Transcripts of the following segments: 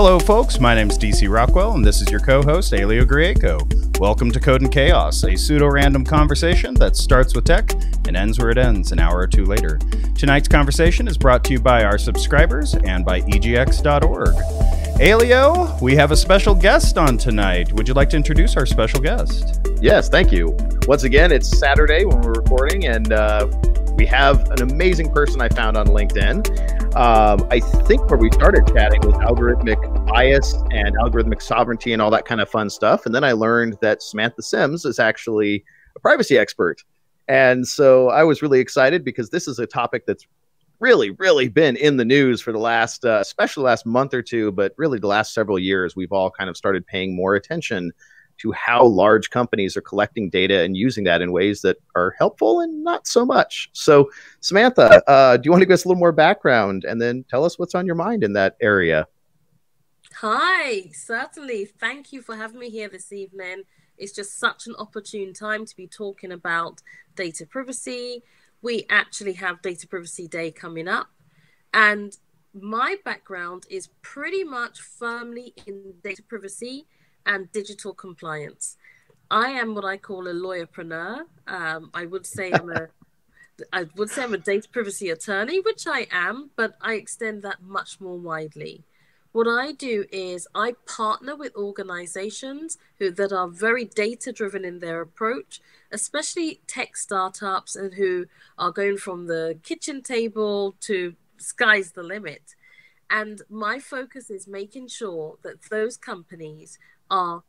Hello, folks. My name's DC Rockwell, and this is your co-host, Elio Grieco. Welcome to Code and Chaos, a pseudo-random conversation that starts with tech and ends where it ends, an hour or two later. Tonight's conversation is brought to you by our subscribers and by egx.org. Elio, we have a special guest on tonight. Would you like to introduce our special guest? Yes, thank you. Once again, it's Saturday when we're recording, and we have an amazing person I found on LinkedIn. I think where we started chatting was algorithmic bias and algorithmic sovereignty and all that kind of fun stuff. And then I learned that Samantha Simms is actually a privacy expert. And so I was really excited because this is a topic that's really been in the news for the last, especially the last month or two, but really the last several years. We've all kind of started paying more attention to how large companies are collecting data and using that in ways that are helpful and not so much. So, Samantha, do you want to give us a little more background and then tell us what's on your mind in that area? Hi, certainly. Thank you for having me here this evening. It's just such an opportune time to be talking about data privacy. We actually have Data Privacy Day coming up. And my background is pretty much firmly in data privacy and digital compliance. I am what I call a lawyerpreneur. I would say I'm a data privacy attorney, which I am, but I extend that much more widely. What I do is I partner with organizations that are very data-driven in their approach, especially tech startups and who are going from the kitchen table to sky's the limit. And my focus is making sure that those companies are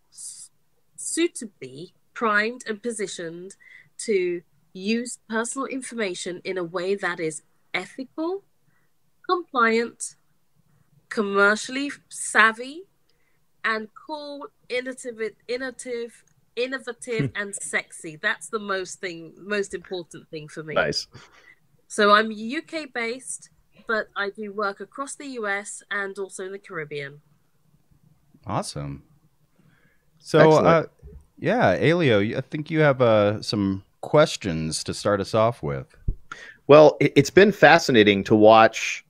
suitably primed and positioned to use personal information in a way that is ethical, compliant, commercially savvy, and cool, innovative, and sexy. That's the most important thing for me. Nice. So I'm UK based, but I do work across the US and also in the Caribbean. Awesome. So, yeah, Elio, I think you have some questions to start us off with. Well, it's been fascinating to watch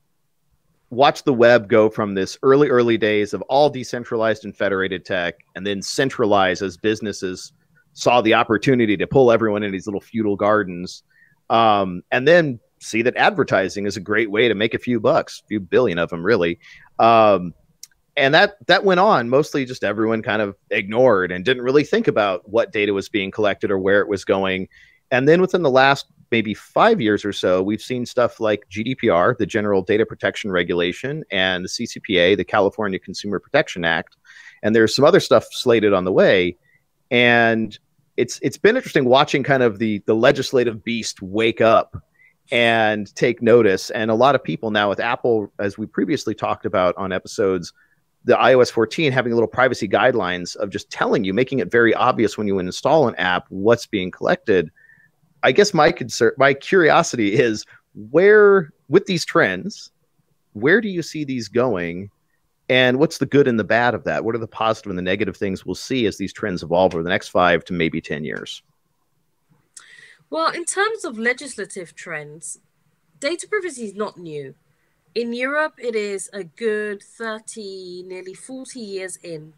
the web go from this early days of all decentralized and federated tech, and then centralize as businesses saw the opportunity to pull everyone in these little feudal gardens, and then see that advertising is a great way to make a few bucks, a few billion of them, really. And that went on, mostly just everyone kind of ignored and didn't really think about what data was being collected or where it was going. And then within the last maybe 5 years or so, we've seen stuff like GDPR, the General Data Protection Regulation, and the CCPA, the California Consumer Protection Act. And there's some other stuff slated on the way. And it's been interesting watching kind of the legislative beast wake up and take notice. And a lot of people now with Apple, as we previously talked about on episodes, the iOS 14 having little privacy guidelines of just telling you, making it very obvious when you install an app, what's being collected. I guess my curiosity is, where, with these trends, where do you see these going? And what's the good and the bad of that? What are the positive and the negative things we'll see as these trends evolve over the next 5 to maybe 10 years? Well, in terms of legislative trends, data privacy is not new. In Europe, it is a good 30, nearly 40 years in.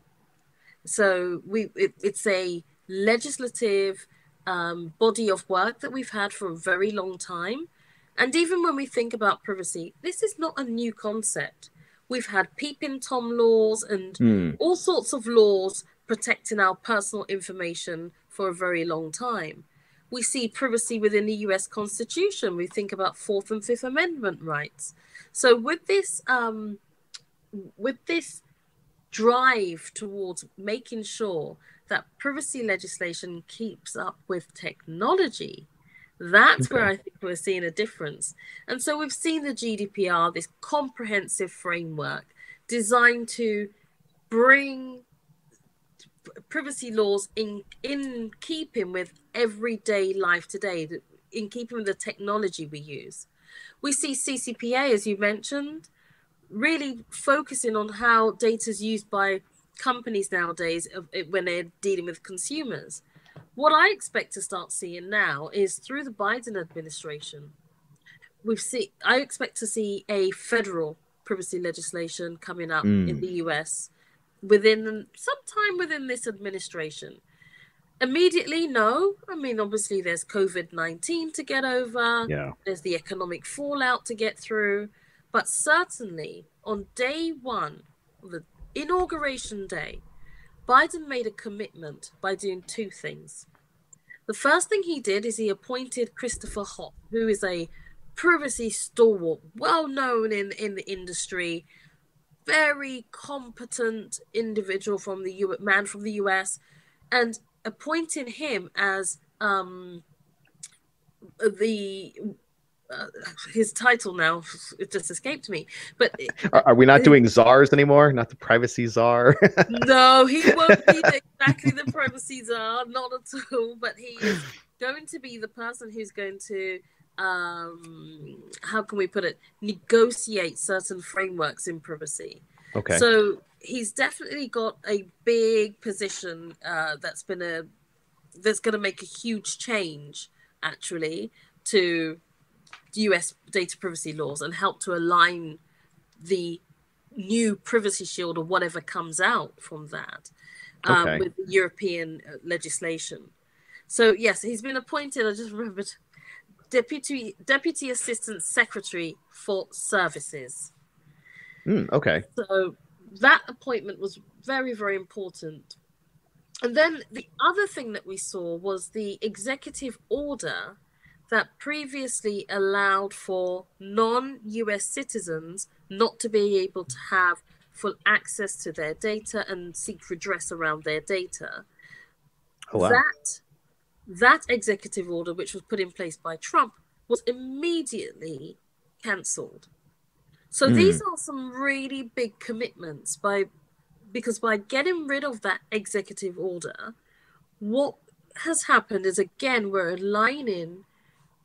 So it's a legislative body of work that we've had for a very long time. And even when we think about privacy, this is not a new concept. We've had peeping Tom laws and all sorts of laws protecting our personal information for a very long time. We see privacy within the US Constitution. We think about 4th and 5th Amendment rights. So with this drive towards making sure that privacy legislation keeps up with technology, that's where I think we're seeing a difference. And so we've seen the GDPR, this comprehensive framework designed to bring privacy laws in keeping with everyday life today, in keeping with the technology we use. We see CCPA, as you mentioned, really focusing on how data is used by companies nowadays when they're dealing with consumers. What I expect to start seeing now is through the Biden administration, I expect to see a federal privacy legislation coming up in Mm. the US sometime within this administration. Immediately, no. I mean, obviously, there's COVID-19 to get over. Yeah. There's the economic fallout to get through. But certainly, on day one, the inauguration day, Biden made a commitment by doing two things. The first thing he did is he appointed Christopher Hoff, who is a privacy stalwart, well known in the industry, very competent individual from the man from the US, and appointing him as his title now, it just escaped me, but Are we not doing czars anymore? Not the privacy czar? no, he won't be exactly the privacy czar, not at all, but he is going to be the person who's going to how can we put it, negotiate certain frameworks in privacy. Okay. So he's definitely got a big position that's going to make a huge change, actually, to US data privacy laws and help to align the new privacy shield or whatever comes out from that with the European legislation. So yes, he's been appointed, I just remembered, Deputy Assistant Secretary for Services. Okay. So that appointment was very, very important. And then the other thing that we saw was the executive order that previously allowed for non-US citizens not to be able to have full access to their data and seek redress around their data. Oh, wow. That executive order, which was put in place by Trump, was immediately cancelled. So these are some really big commitments because by getting rid of that executive order, what has happened is, again, we're aligning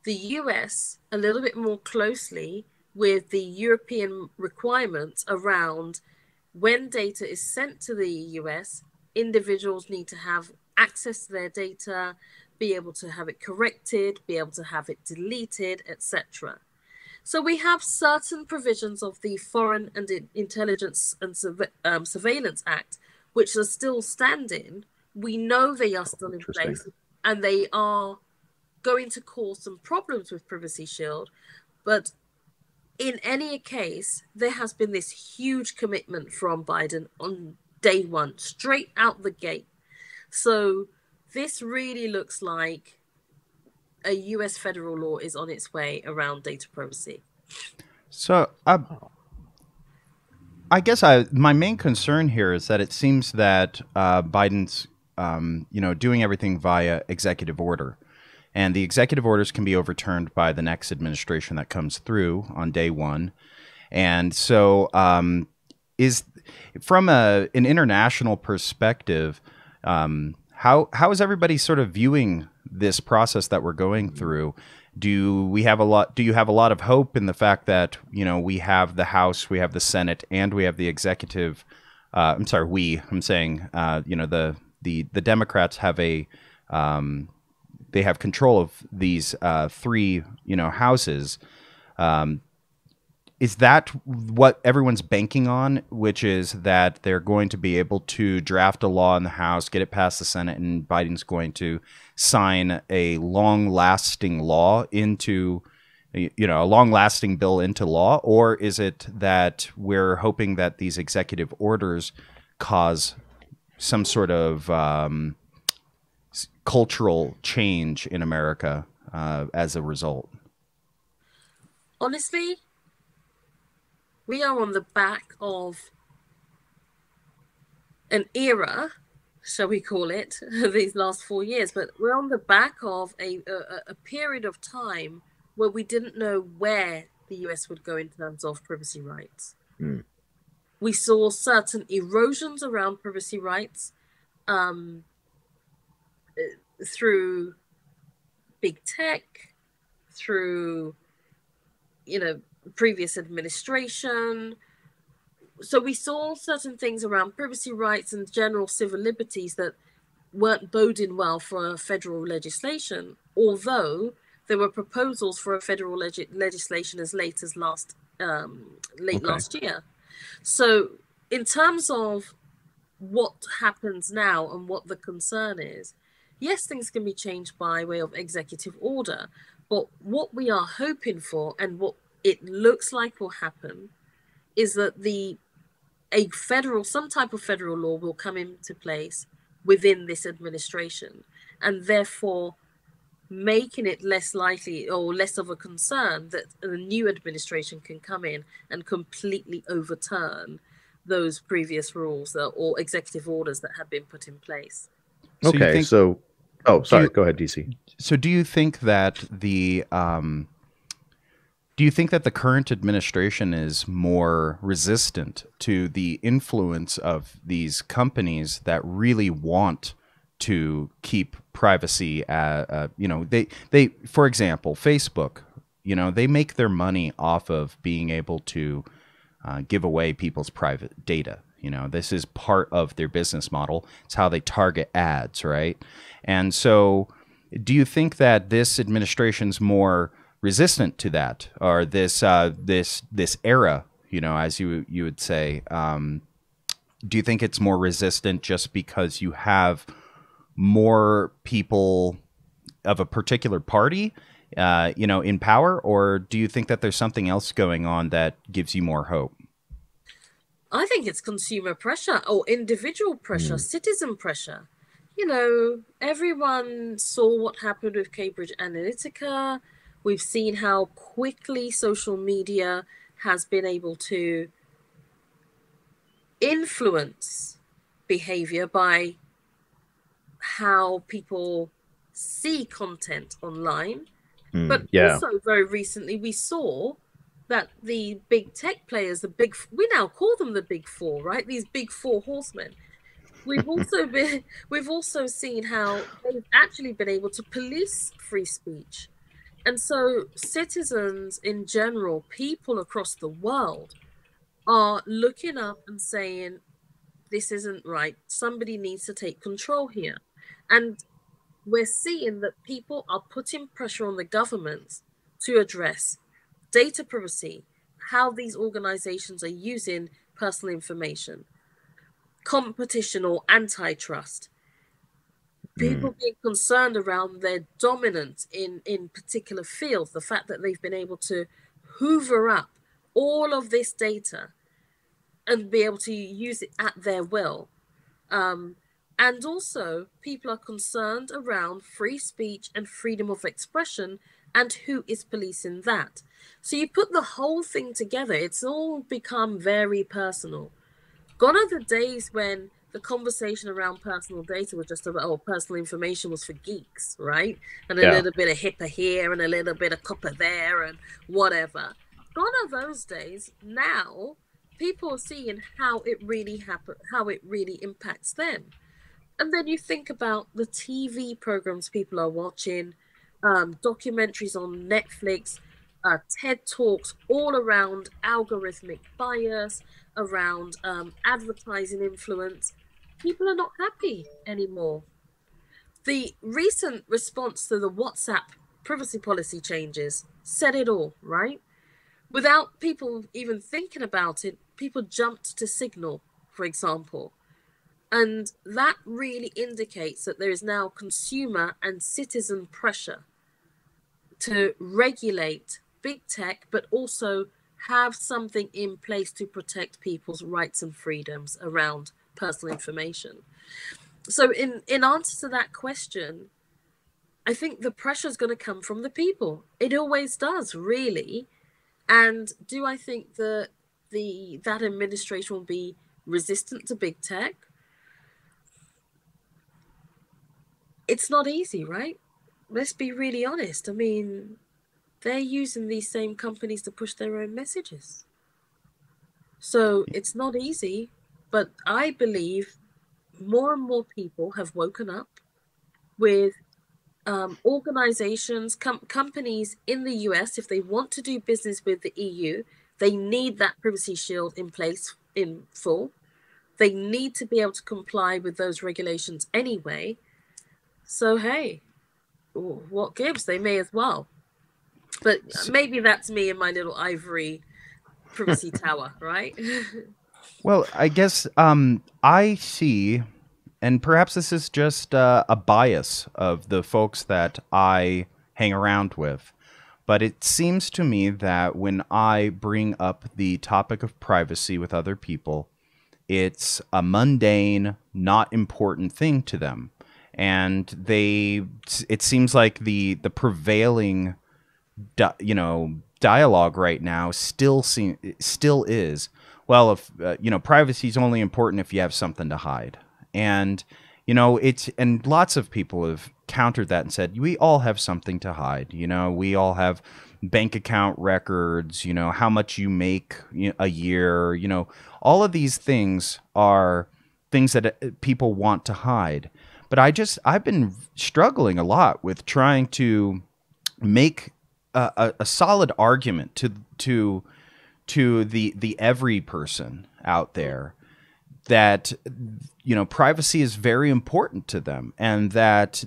the US a little bit more closely with the European requirements around when data is sent to the US, individuals need to have access to their data, be able to have it corrected, be able to have it deleted, etc. So we have certain provisions of the Foreign and Intelligence and Surveillance Act, which are still standing. We know they are still in place, and they are going to cause some problems with Privacy Shield. But in any case, there has been this huge commitment from Biden on day one, straight out the gate. So this really looks like a US federal law is on its way around data privacy. So I guess my main concern here is that it seems that Biden's doing everything via executive order, and the executive orders can be overturned by the next administration that comes through on day one. And so is from an international perspective, how is everybody sort of viewing this process that we're going through? Do you have a lot of hope in the fact that, we have the House, we have the Senate, and we have the executive? The Democrats have they have control of these three, houses. Is that what everyone's banking on, which is that they're going to be able to draft a law in the House, get it past the Senate, and Biden's going to sign a long-lasting law into, a long-lasting bill into law? Or is it that we're hoping that these executive orders cause some sort of cultural change in America as a result? Honestly, we are on the back of an era, shall we call it, these last 4 years, but we're on the back of a period of time where we didn't know where the US would go in terms of privacy rights. We saw certain erosions around privacy rights through big tech, through, previous administration. So we saw certain things around privacy rights and general civil liberties that weren't boding well for federal legislation, although there were proposals for a federal legislation as late as last late last year. So in terms of what happens now and what the concern is, yes, things can be changed by way of executive order, but what we are hoping for and what it looks like will happen is that some type of federal law will come into place within this administration, and therefore making it less likely or less of a concern that a new administration can come in and completely overturn those previous rules or executive orders that have been put in place. So Go ahead, DC. So do you think that the current administration is more resistant to the influence of these companies that really want to keep privacy? They, for example, Facebook, they make their money off of being able to give away people's private data. This is part of their business model. It's how they target ads, right? And so do you think that this administration's more resistant to that, or this era, as you would say? Do you think it's more resistant just because you have more people of a particular party, in power, or do you think that there's something else going on that gives you more hope? I think it's consumer pressure or individual pressure, citizen pressure. Everyone saw what happened with Cambridge Analytica. We've seen how quickly social media has been able to influence behavior by how people see content online. But also very recently we saw that the big tech players, we now call them the big four, right? These big four horsemen. We've also seen how they've actually been able to police free speech. And so citizens in general, people across the world, are looking up and saying, this isn't right. Somebody needs to take control here. And we're seeing that people are putting pressure on the governments to address data privacy, how these organizations are using personal information, competition or antitrust, people being concerned around their dominance in particular fields, the fact that they've been able to hoover up all of this data and be able to use it at their will. And also, people are concerned around free speech and freedom of expression and who is policing that. So you put the whole thing together, it's all become very personal. Gone are the days when the conversation around personal data was just about, personal information was for geeks, right? And a little bit of HIPAA here and a little bit of copper there and whatever. Gone are those days. Now, people are seeing how it really impacts them. And then you think about the TV programs people are watching, documentaries on Netflix, TED Talks, all around algorithmic bias, around advertising influence. People are not happy anymore. The recent response to the WhatsApp privacy policy changes said it all, right? Without people even thinking about it, people jumped to Signal, for example. And that really indicates that there is now consumer and citizen pressure to regulate big tech, but also have something in place to protect people's rights and freedoms around personal information. So in answer to that question, I think the pressure is going to come from the people. It always does, really. And do I think that that administration will be resistant to big tech? It's not easy, right? Let's be really honest. I mean, they're using these same companies to push their own messages. So it's not easy, but I believe more and more people have woken up with organizations, companies in the US. If they want to do business with the EU, they need that privacy shield in place in full. They need to be able to comply with those regulations anyway. So, hey, what gives? They may as well. But maybe that's me in my little ivory privacy tower, right? Well, I guess I see, and perhaps this is just a bias of the folks that I hang around with, but it seems to me that when I bring up the topic of privacy with other people, it's a mundane, not important thing to them. And it seems like the prevailing, dialogue right now still is, well, if privacy is only important if you have something to hide. And and lots of people have countered that and said we all have something to hide. We all have bank account records, how much you make a year, all of these things are things that people want to hide. But I've been struggling a lot with trying to make a solid argument to the every person out there that privacy is very important to them, and that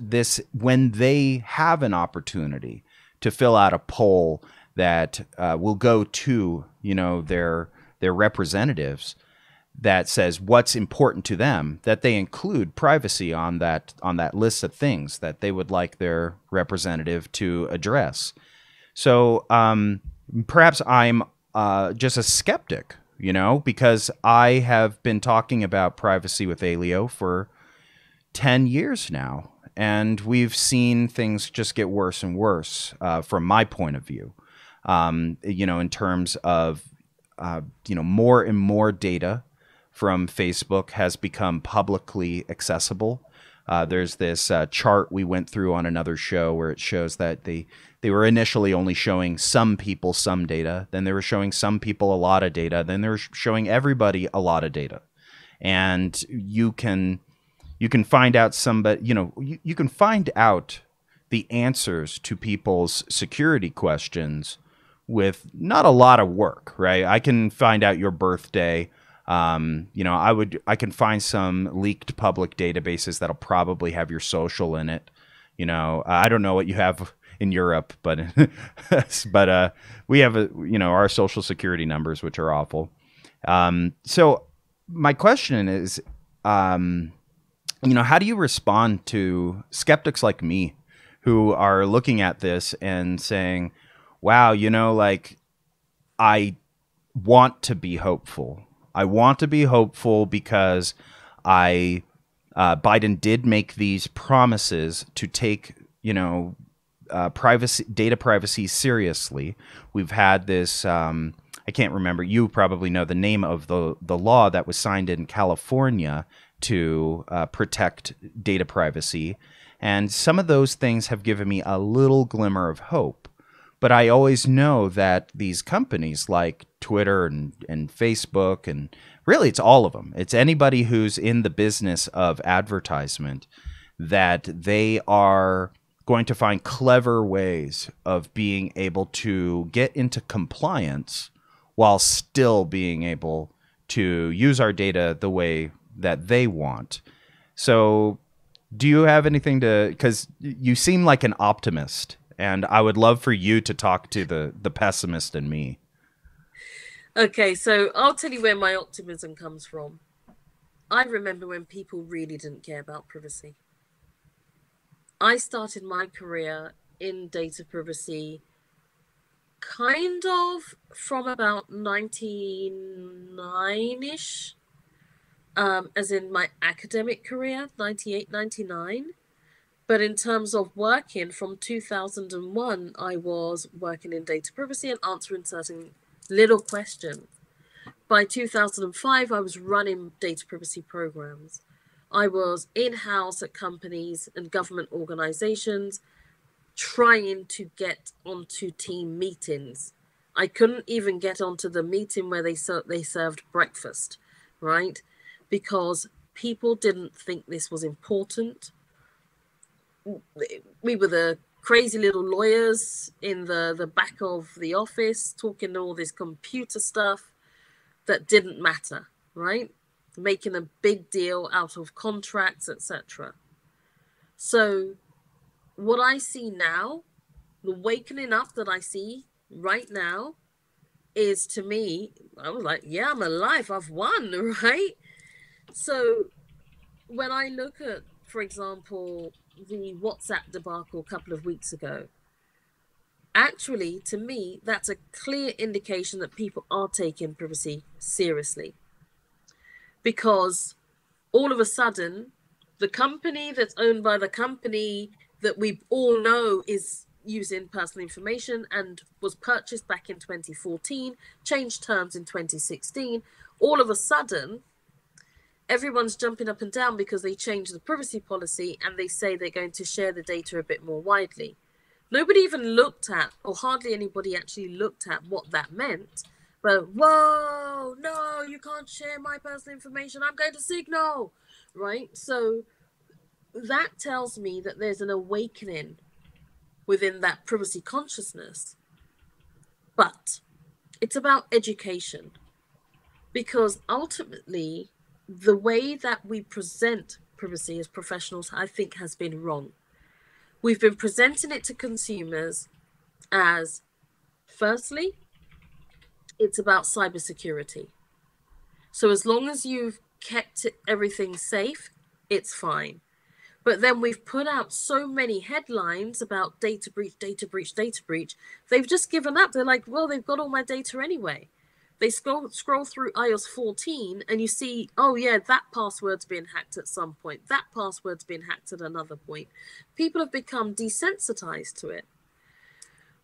when they have an opportunity to fill out a poll that will go to their representatives that says what's important to them, that they include privacy on that list of things that they would like their representative to address. So perhaps I'm just a skeptic, because I have been talking about privacy with Alio for 10 years now, and we've seen things just get worse and worse from my point of view, in terms of, more and more data from Facebook has become publicly accessible. There's this chart we went through on another show where it shows that they were initially only showing some people some data, then they were showing some people a lot of data, then they were showing everybody a lot of data. And you can find out you can find out the answers to people's security questions with not a lot of work, right? I can find out your birthday. I can find some leaked public databases that'll probably have your social in it. I don't know what you have in Europe, but we have our social security numbers, which are awful. So my question is, how do you respond to skeptics like me who are looking at this and saying, wow, I want to be hopeful. I want to be hopeful because Biden did make these promises to take, data privacy seriously. We've had this, I can't remember, you probably know the name of the law that was signed in California to protect data privacy. And some of those things have given me a little glimmer of hope. But I always know that these companies like Twitter and Facebook, and really it's all of them, it's anybody who's in the business of advertisement, that they are going to find clever ways of being able to get into compliance while still being able to use our data the way that they want. So do you have anything because you seem like an optimist, and I would love for you to talk to the pessimist in me. Okay, so I'll tell you where my optimism comes from. I remember when people really didn't care about privacy. I started my career in data privacy kind of from about 99-ish, as in my academic career, 98, 99. But in terms of working, from 2001, I was working in data privacy and answering certain little questions. By 2005, I was running data privacy programs. I was in-house at companies and government organizations trying to get onto team meetings. I couldn't even get onto the meeting where they served breakfast, right? Because people didn't think this was important. We were the crazy little lawyers in the back of the office talking all this computer stuff that didn't matter, right? Making a big deal out of contracts, etc. So what I see now, the wakening up that I see right now, is, to me, I was like, yeah, I'm alive. I've won, right? So when I look at, for example, the WhatsApp debacle a couple of weeks ago, actually, to me, that's a clear indication that people are taking privacy seriously. Because all of a sudden, the company that's owned by the company that we all know is using personal information and was purchased back in 2014, changed terms in 2016, all of a sudden, everyone's jumping up and down because they changed the privacy policy and they say they're going to share the data a bit more widely. Nobody even looked at, or hardly anybody actually looked at what that meant. But, whoa, no, you can't share my personal information. I'm going to Signal, right? So that tells me that there's an awakening within that privacy consciousness. But it's about education. Because ultimately, the way that we present privacy as professionals, I think, has been wrong. We've been presenting it to consumers as, firstly, it's about cybersecurity. So as long as you've kept everything safe, it's fine. But then we've put out so many headlines about data breach, data breach, data breach. They've just given up. They're like, well, they've got all my data anyway. They scroll through iOS 14 and you see, oh yeah, that password's been hacked at some point. That password's been hacked at another point. People have become desensitized to it.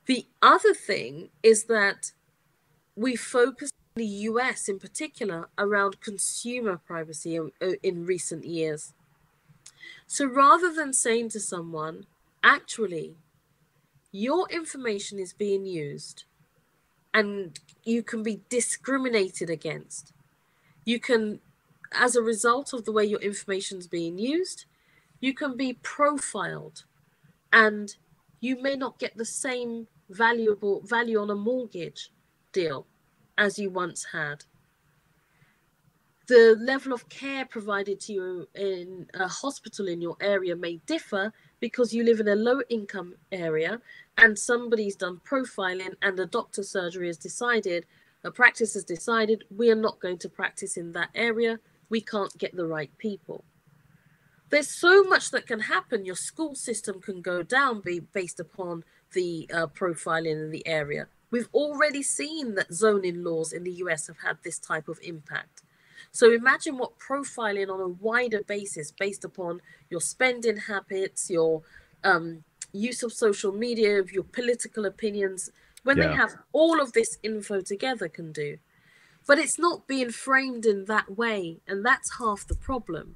The other thing is that we focus in the US in particular around consumer privacy in recent years. So rather than saying to someone, actually, your information is being used and you can be discriminated against. You can, as a result of the way your information is being used, you can be profiled and you may not get the same value on a mortgage deal as you once had. The level of care provided to you in a hospital in your area may differ because you live in a low income area and somebody's done profiling and the doctor's surgery has decided, a practice has decided, we are not going to practice in that area. We can't get the right people. There's so much that can happen. Your school system can go down based upon the profiling in the area. We've already seen that zoning laws in the US have had this type of impact. So imagine what profiling on a wider basis based upon your spending habits, your use of social media, your political opinions, when they have all of this info together can do. But it's not being framed in that way, and that's half the problem.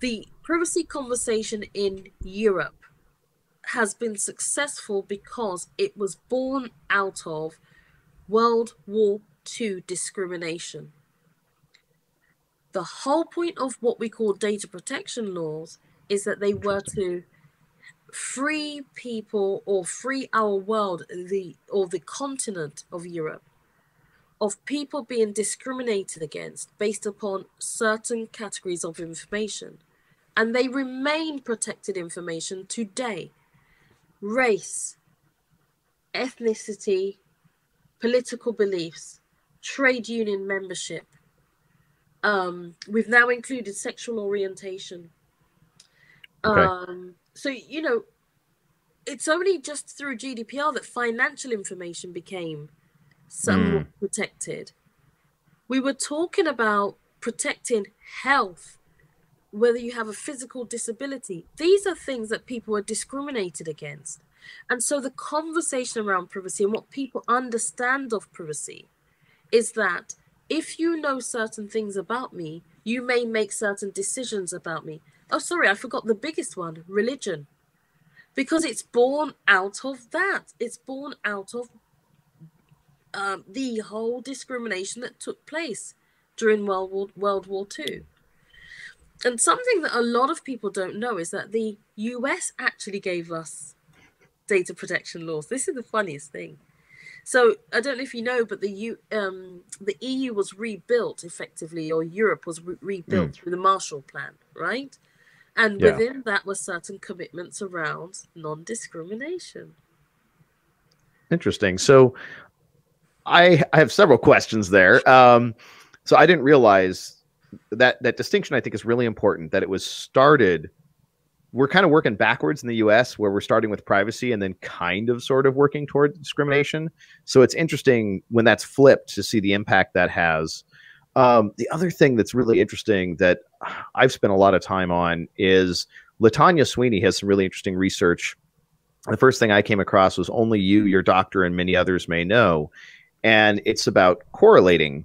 The privacy conversation in Europe has been successful because it was born out of World War II discrimination. The whole point of what we call data protection laws is that they were to free people or free our world, the continent of Europe, of people being discriminated against based upon certain categories of information. And they remain protected information today. Race, ethnicity, political beliefs, trade union membership. We've now included sexual orientation. Okay. So, you know, it's only just through GDPR that financial information became somewhat protected. We were talking about protecting health, whether you have a physical disability. These are things that people are discriminated against. And so the conversation around privacy and what people understand of privacy is that if you know certain things about me, you may make certain decisions about me. Oh, sorry, I forgot the biggest one, religion. Because it's born out of that. It's born out of the whole discrimination that took place during World War II. And something that a lot of people don't know is that the US actually gave us data protection laws. This is the funniest thing. So I don't know if you know, but the EU was rebuilt effectively, or Europe was rebuilt through the Marshall Plan, right? And within that were certain commitments around non-discrimination. Interesting. So I have several questions there. So I didn't realize that distinction, I think, is really important, that it was started. We're kind of working backwards in the US, where we're starting with privacy and then kind of sort of working toward discrimination. So it's interesting when that's flipped to see the impact that has. The other thing that's really interesting that I've spent a lot of time on is Latanya Sweeny has some really interesting research. The first thing I came across was Only You, Your Doctor, and Many Others May Know. And it's about correlating,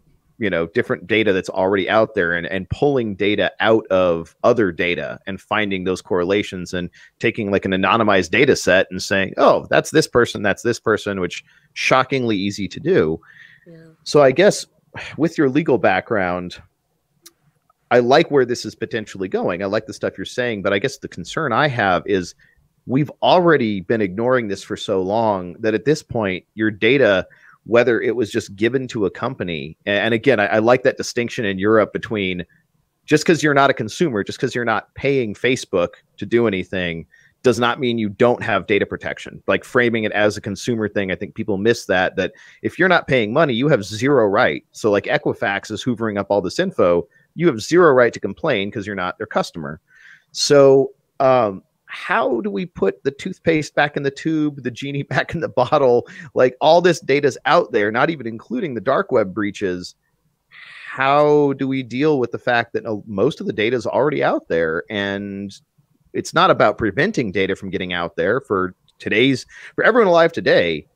different data that's already out there and pulling data out of other data and finding those correlations and taking like an anonymized data set and saying, oh, that's this person, which shockingly easy to do. Yeah. So I guess with your legal background, I like where this is potentially going. I like the stuff you're saying, but I guess the concern I have is we've already been ignoring this for so long that at this point, your data, whether it was just given to a company, and again, I like that distinction in Europe between just because you're not a consumer, just because you're not paying Facebook to do anything, does not mean you don't have data protection. Like framing it as a consumer thing, I think people miss that if you're not paying money, you have zero right. So like Equifax is hoovering up all this info, you have zero right to complain because you're not their customer. So how do we put the toothpaste back in the tube, the genie back in the bottle? Like all this data's out there, not even including the dark web breaches. How do we deal with the fact that most of the data is already out there? And it's not about preventing data from getting out there for everyone alive today.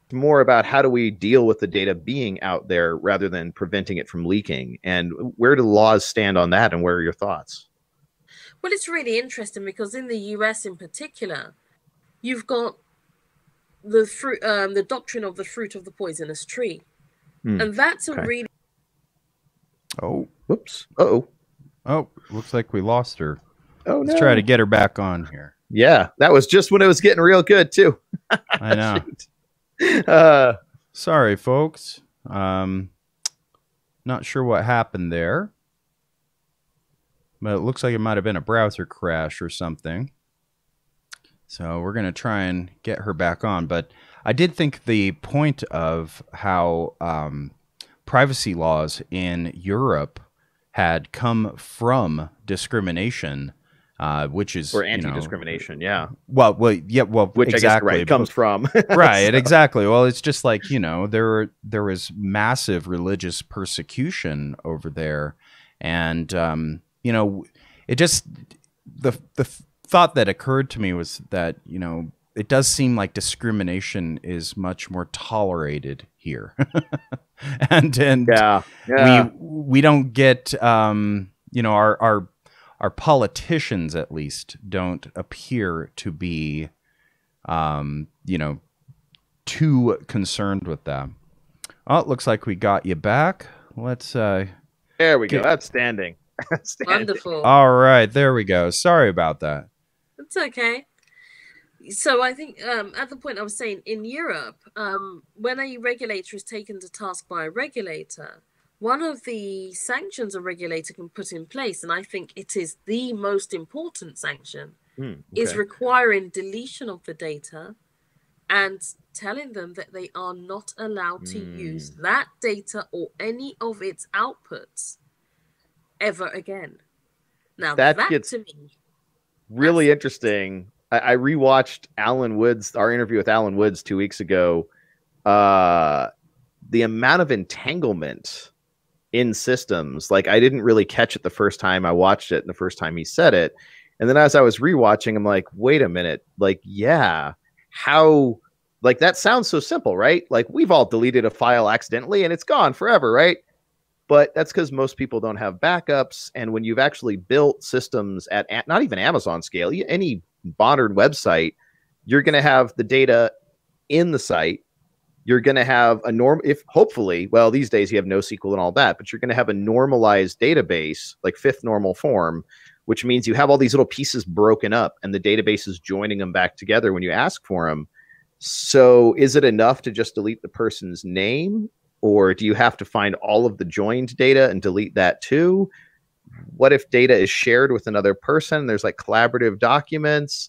It's more about how do we deal with the data being out there rather than preventing it from leaking? And where do the laws stand on that? And where are your thoughts? Well, it's really interesting because in the US in particular, you've got the fruit, the doctrine of the fruit of the poisonous tree. And that's a really... Oh, whoops. Uh-oh. Oh, looks like we lost her. Oh, no. Let's try to get her back on here. Yeah, that was just when it was getting real good, too. I know. Sorry, folks. Not sure what happened there. But it looks like it might have been a browser crash or something. So we're going to try and get her back on. But I did think the point of how privacy laws in Europe had come from discrimination, which is... Or anti-discrimination, yeah. Well, yeah, well, which exactly. I guess comes from. Right, exactly. Well, it's just like, there was massive religious persecution over there. And... it just, the thought that occurred to me was that, it does seem like discrimination is much more tolerated here. and we don't get, our politicians at least don't appear to be, too concerned with that. Oh, it looks like we got you back. Let's, there we go. That's standing. Wonderful. All right, there we go. Sorry about that. It's okay. So I think at the point I was saying, in Europe, when a regulator is taken to task by a regulator, one of the sanctions a regulator can put in place, and I think it is the most important sanction, is requiring deletion of the data and telling them that they are not allowed to use that data or any of its outputs ever again. Now that gets to me really interesting. I rewatched our interview with Alan Woods 2 weeks ago. The amount of entanglement in systems, like I didn't really catch it the first time I watched it and the first time he said it. And then as I was rewatching, I'm like, wait a minute, like, yeah, how, like that sounds so simple, right? Like we've all deleted a file accidentally and it's gone forever, right? But that's because most people don't have backups. And when you've actually built systems at not even Amazon scale, any modern website, you're going to have the data in the site. You're going to have hopefully, well, these days you have NoSQL and all that, but you're going to have a normalized database, like fifth normal form, which means you have all these little pieces broken up and the database is joining them back together when you ask for them. So is it enough to just delete the person's name? Or do you have to find all of the joined data and delete that too? What if data is shared with another person? There's like collaborative documents.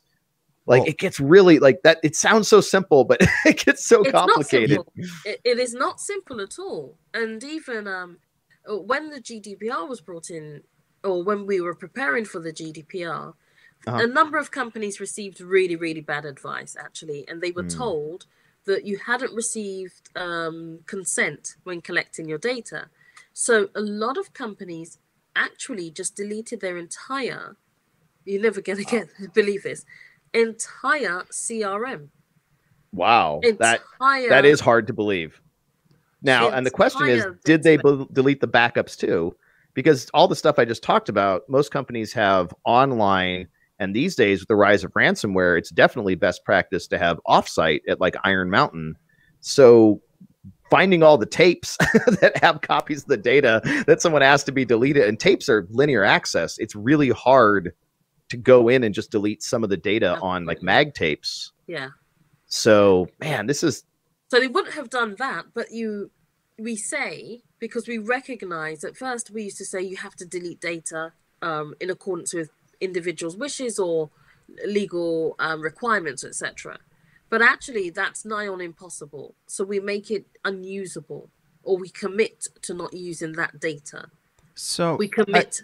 Like it gets really like that. It sounds so simple, but it gets so complicated. Not simple. It is not simple at all. And even when the GDPR was brought in, or when we were preparing for the GDPR, a number of companies received really, really bad advice, actually. And they were told that you hadn't received consent when collecting your data. So a lot of companies actually just deleted their entire, you're never going to believe this, entire CRM. Wow. That is hard to believe. Now, and the question is, did they delete the backups too? Because all the stuff I just talked about, most companies have online, and these days with the rise of ransomware, it's definitely best practice to have offsite at like Iron Mountain. So finding all the tapes that have copies of the data that someone asked to be deleted, and tapes are linear access. It's really hard to go in and just delete some of the data on like mag tapes. Yeah. So, man, this is... So they wouldn't have done that, but we say, because we recognize, at first we used to say you have to delete data in accordance with individuals' wishes or legal requirements, etc. But actually that's nigh on impossible. So we make it unusable, or we commit to not using that data. So we commit...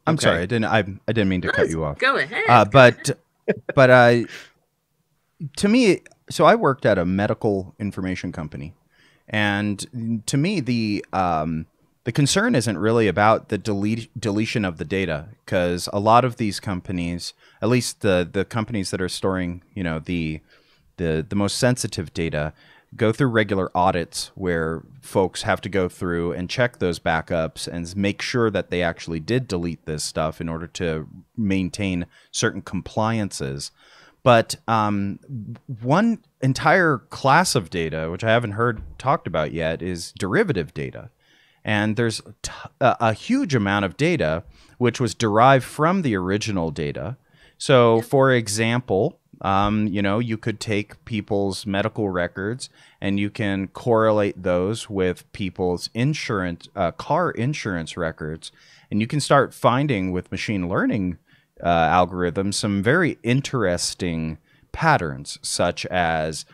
I'm sorry, I didn't mean to cut you off. Go ahead. But to me, so I worked at a medical information company, and to me, the concern isn't really about the deletion of the data, because a lot of these companies, at least the companies that are storing, you know, the most sensitive data, go through regular audits where folks have to go through and check those backups and make sure that they actually did delete this stuff in order to maintain certain compliances. But one entire class of data, which I haven't heard talked about yet, is derivative data. And there's a huge amount of data which was derived from the original data. So, for example, you know, you could take people's medical records and you can correlate those with people's insurance, car insurance records, and you can start finding with machine learning algorithms some very interesting patterns, such as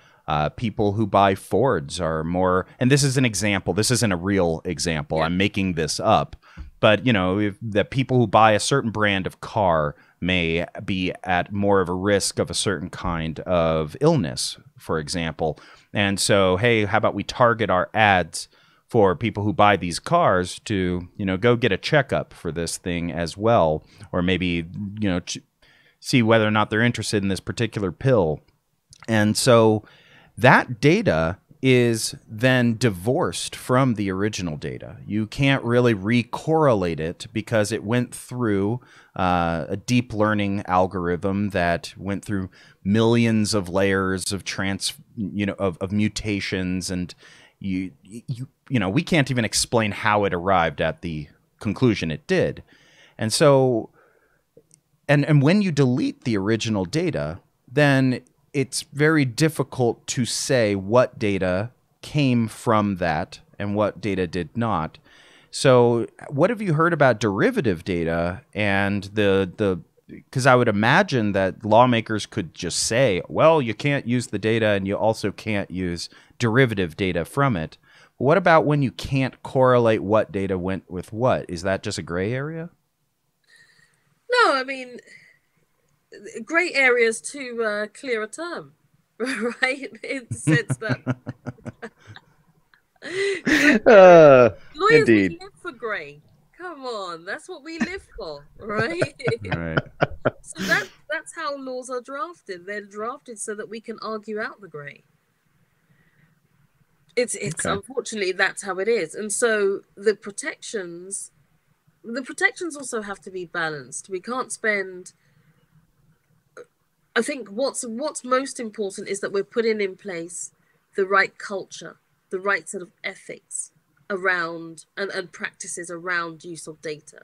people who buy Fords are more, and this is an example, this isn't a real example, I'm making this up, but you know, if the people who buy a certain brand of car may be at more of a risk of a certain kind of illness, for example. And so, hey, how about we target our ads for people who buy these cars to, you know, go get a checkup for this thing as well, or maybe, you know, see whether or not they're interested in this particular pill. And so that data is then divorced from the original data. You can't really recorrelate it because it went through a deep learning algorithm that went through millions of layers of of mutations, and you know, we can't even explain how it arrived at the conclusion it did. And so, and when you delete the original data, then it's very difficult to say what data came from that and what data did not. So what have you heard about derivative data and because I would imagine that lawmakers could just say, well, you can't use the data and you also can't use derivative data from it. What about when you can't correlate what data went with what? Is that just a gray area? No, I mean, gray area is too clear a term, right? In the sense that lawyers, indeed, we live for gray. Come on, that's what we live for, right? Right. So that's how laws are drafted. They're drafted so that we can argue out the gray. It's okay. Unfortunately, that's how it is. And so the protections also have to be balanced. We can't spend... I think what's most important is that we're putting in place the right culture, the right sort of ethics around and practices around use of data.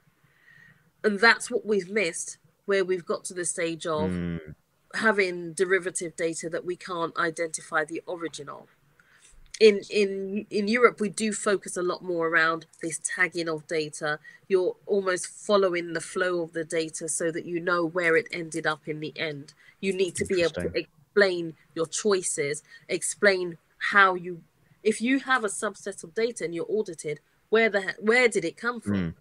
And that's what we've missed, where we've got to the stage of having derivative data that we can't identify the origin of. in Europe, we do focus a lot more around this tagging of data. You're almost following the flow of the data so that you know where it ended up in the end. You need to be able to explain your choices, explain how you, if you have a subset of data and you're audited, where did it come from?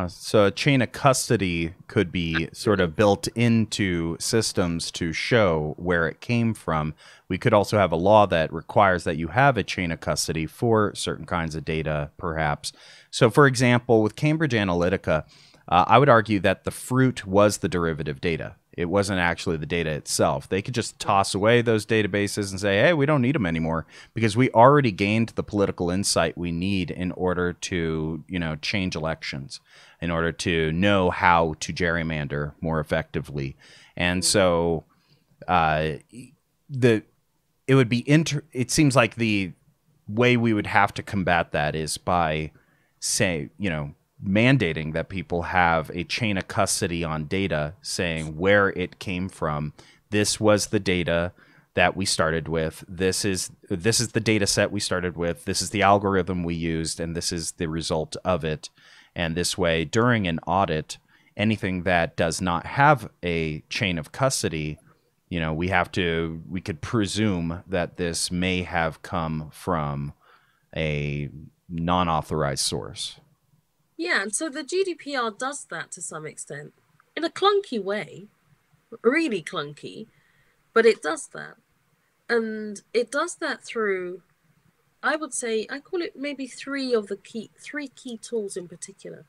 So a chain of custody could be sort of built into systems to show where it came from. We could also have a law that requires that you have a chain of custody for certain kinds of data, perhaps. So, for example, with Cambridge Analytica, I would argue that the fruit was the derivative data. It wasn't actually the data itself. They could just toss away those databases and say, hey, we don't need them anymore because we already gained the political insight we need in order to, change elections, in order to know how to gerrymander more effectively. And so it would be it seems like the way we would have to combat that is by mandating that people have a chain of custody on data saying where it came from. This was the data that we started with. This is the data set we started with. This is the algorithm we used, and this is the result of it. And this way, during an audit, anything that does not have a chain of custody, we could presume that this may have come from a non-authorized source. Yeah, and so the GDPR does that to some extent, in a clunky way, really clunky, but it does that. And it does that through, I would say, I call it maybe three key tools in particular.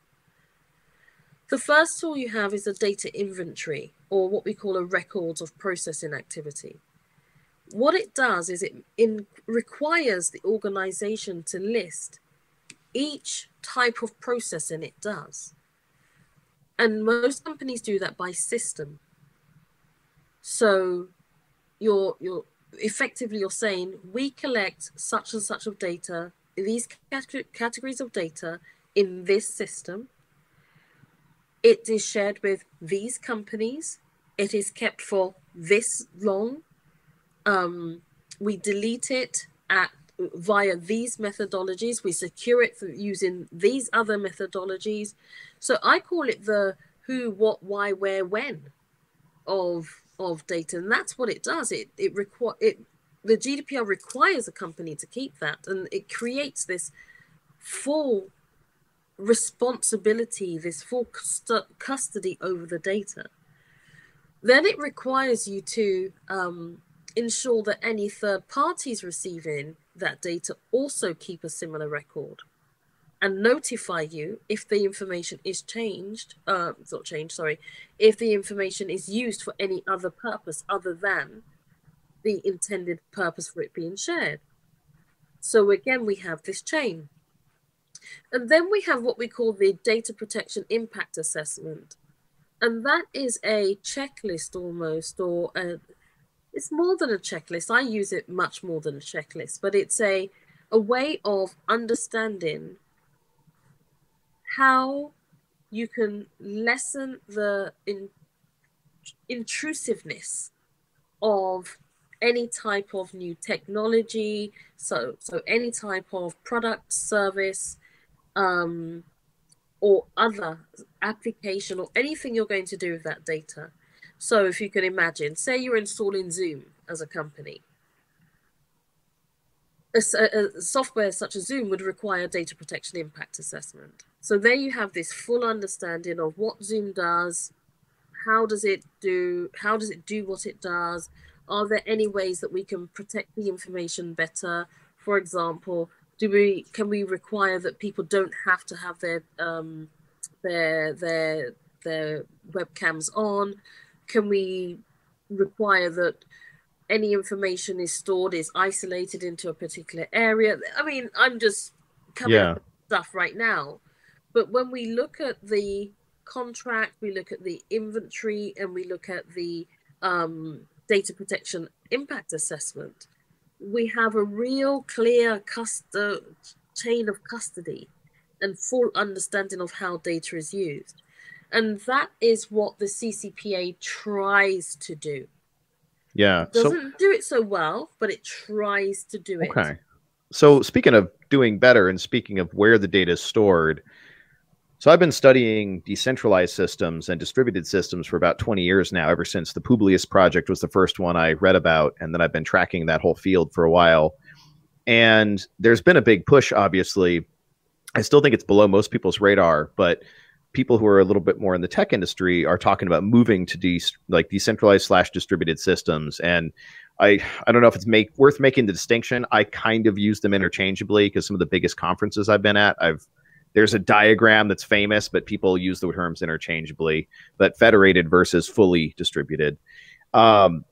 The first tool you have is a data inventory, or what we call a records of processing activity. What it does is it requires the organization to list each type of processing it does. And most companies do that by system. So you're effectively saying, we collect such and such of data, these categories of data in this system. It is shared with these companies. It is kept for this long. We delete it via these methodologies. We secure it using these other methodologies. So I call it the who, what, why, where, when of data, and that's what it does. The GDPR requires a company to keep that, and it creates this full responsibility, this full custody over the data. Then it requires you to ensure that any third parties receiving that data also keep a similar record and notify you if the information is if the information is used for any other purpose other than the intended purpose for it being shared. So again, we have this chain. And then we have what we call the data protection impact assessment. And that is a checklist almost, it's more than a checklist. I use it much more than a checklist, but it's a way of understanding how you can lessen the intrusiveness of any type of new technology, so any type of product, service, or other application, or anything you're going to do with that data. So if you can imagine, say you're installing Zoom as a company. A software such as Zoom would require data protection impact assessment. So there you have this full understanding of what Zoom does, how does it do what it does, are there any ways that we can protect the information better? For example, can we require that people don't have to have their webcams on? Can we require that any information is isolated into a particular area? I mean, I'm just coming up with stuff right now. But when we look at the contract, we look at the inventory, and we look at the data protection impact assessment, we have a real clear chain of custody and full understanding of how data is used. And that is what the CCPA tries to do. Yeah. It doesn't do it so well, but it tries to do it. Okay. So speaking of doing better and speaking of where the data is stored, so I've been studying decentralized systems and distributed systems for about 20 years now, ever since the Publius project was the first one I read about. And then I've been tracking that whole field for a while. And there's been a big push, obviously. I still think it's below most people's radar, but people who are a little bit more in the tech industry are talking about moving to decentralized / distributed systems. And I don't know if it's worth making the distinction. I kind of use them interchangeably because some of the biggest conferences I've been at, there's a diagram that's famous, but people use the terms interchangeably, but federated versus fully distributed. So